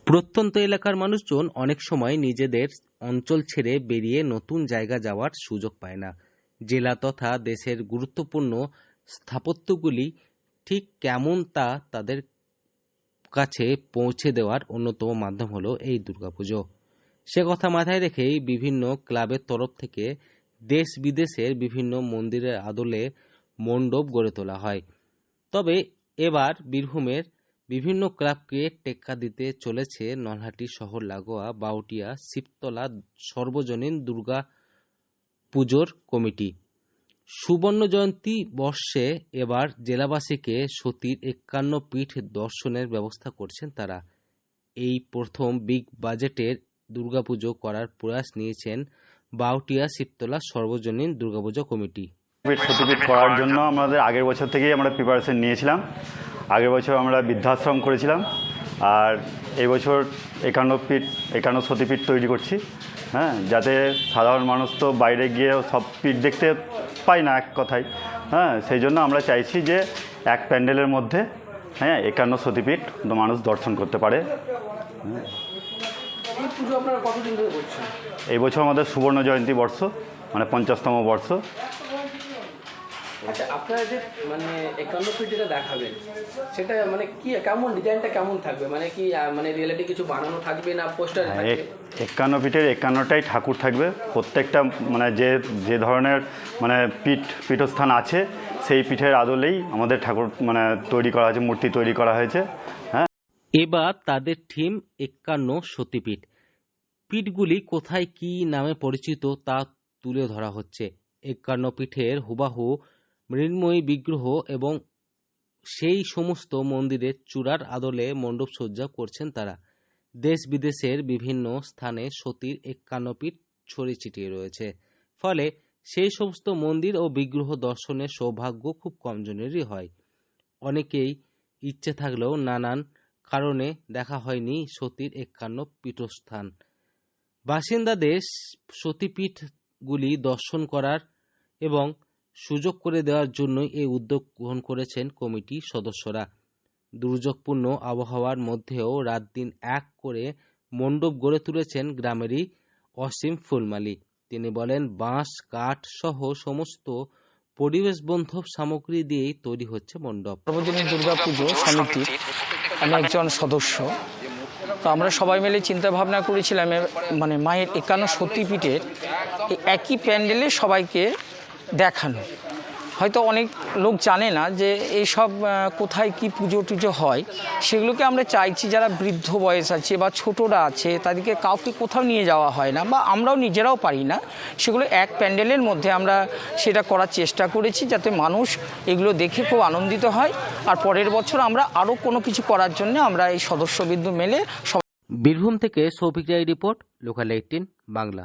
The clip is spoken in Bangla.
প্রত্যন্ত এলাকার মানুষজন অনেক সময় নিজেদের অঞ্চল ছেড়ে বেরিয়ে নতুন জায়গা যাওয়ার সুযোগ পায় না। জেলা তথা দেশের গুরুত্বপূর্ণ স্থাপত্যগুলি ঠিক কেমন তা তাদের কাছে পৌঁছে দেওয়ার অন্যতম মাধ্যম হলো এই দুর্গাপুজো। সে কথা মাথায় রেখেই বিভিন্ন ক্লাবের তরফ থেকে দেশ বিদেশের বিভিন্ন মন্দিরের আদলে মণ্ডপ গড়ে তোলা হয়। তবে এবার বীরভূমের বিভিন্ন ক্লাবকে টেক্কা দিতে চলেছে নলহাটি শহর লাগোয়া বাউটিয়া শিবতলা সর্বজনীন দুর্গা পুজোর কমিটি। সুবর্ণ জয়ন্তী বর্ষে এবার জেলাবাসীকে সতীর ৫১ পীঠ দর্শনের ব্যবস্থা করছেন তারা। এই প্রথম বিগ বাজেটের দুর্গাপুজো করার প্রয়াস নিয়েছেন বাউটিয়া শিবতলা সর্বজনীন দুর্গাপুজো কমিটি। সতীপীঠ করার জন্য আমাদের আগের বছর থেকেই আমরা প্রিপারেশন নিয়েছিলাম। আগের বছর আমরা বৃদ্ধাশ্রম করেছিলাম, আর এই বছর ৫১ সতীপীঠ তৈরি করছি। যাতে সাধারণ মানুষ তো বাইরে গিয়ে সব পীঠ দেখতে পায় না এক কথায়। সেই জন্য আমরা চাইছি যে এক প্যান্ডেলের মধ্যে ৫১ সতীপীঠ মানুষ দর্শন করতে পারে। এই বছর আমাদের সুবর্ণ জয়ন্তী বর্ষ, মানে ৫০তম বর্ষ। আচ্ছা, আপনারা যে মানে ৫১ ফিট যেটা দেখাবেন সেটা মানে কি কেমন ডিজাইনটা কেমন থাকবে, মানে কি মানে রিয়েলিটি কিছু বানানো থাকবে না পোস্টার থাকবে? ৫১ ফিটের ৫১টাই ঠাকুর থাকবে। প্রত্যেকটা মানে যে ধরনের মানে পীঠস্থান আছে সেই পীঠের আদলেই আমাদের ঠাকুর মানে তৈরি করা হয়েছে, মূর্তি তৈরি করা হয়েছে। এবার তাদের থিম ৫১ সতীপীঠ। পীঠগুলি কোথায় কি নামে পরিচিত তা তুলে ধরা হচ্ছে। ৫১ পীঠের হুবাহু মৃন্ময়ী বিগ্রহ এবং সেই সমস্ত মন্দিরের চূড়ার আদলে মণ্ডপ সজ্জা করছেন তারা। দেশ বিদেশের বিভিন্ন স্থানে সতীর ৫১ পীঠ ছড়িয়ে ছিটিয়ে রয়েছে, ফলে সেই সমস্ত মন্দির ও বিগ্রহ দর্শনের সৌভাগ্য খুব কমজনেরই হয়। অনেকেই ইচ্ছে থাকলেও নানান কারণে দেখা হয়নি সতীর ৫১ পীঠস্থান। বাসিন্দাদের সতীপীঠগুলি দর্শন করার এবং সুযোগ করে দেওয়ার জন্যই এই উদ্যোগ গ্রহণ করেছেন কমিটির সদস্যরা। দুর্যোগপূর্ণ আবহাওয়ার মধ্যেও রাত দিন এক করে মণ্ডপ গড়ে তুলেছেন গ্রামেরই অসীম ফুলমালী। তিনি বলেন, বাঁশ কাঠ সহ সমস্ত পরিবেশ বান্ধব সামগ্রী দিয়েই তৈরি হচ্ছে মণ্ডপ। সর্বজনীন দুর্গাপুজো সমিতির আমি একজন সদস্য। তো আমরা সবাই মিলে চিন্তা ভাবনা করেছিলাম মানে মায়ের ৫১ সতীপীঠের একই প্যান্ডেলে সবাইকে দেখানো। হয়তো অনেক লোক জানে না যে এইসব কোথায় কি পুজো টুজো হয়। সেগুলোকে আমরা চাইছি যারা বৃদ্ধ বয়স আছে বা ছোটরা আছে তাদেরকে কাউকে কোথাও নিয়ে যাওয়া হয় না, বা আমরাও নিজেরাও পারি না, সেগুলো এক প্যান্ডেলের মধ্যে আমরা সেটা করার চেষ্টা করেছি যাতে মানুষ এগুলো দেখে খুব আনন্দিত হয়। আর পরের বছর আমরা আরও কোনো কিছু করার জন্য আমরা এই সদস্যবিন্দু মেলে। বীরভূম থেকে সৌভিক রায় রিপোর্ট, লোকাল 18 বাংলা।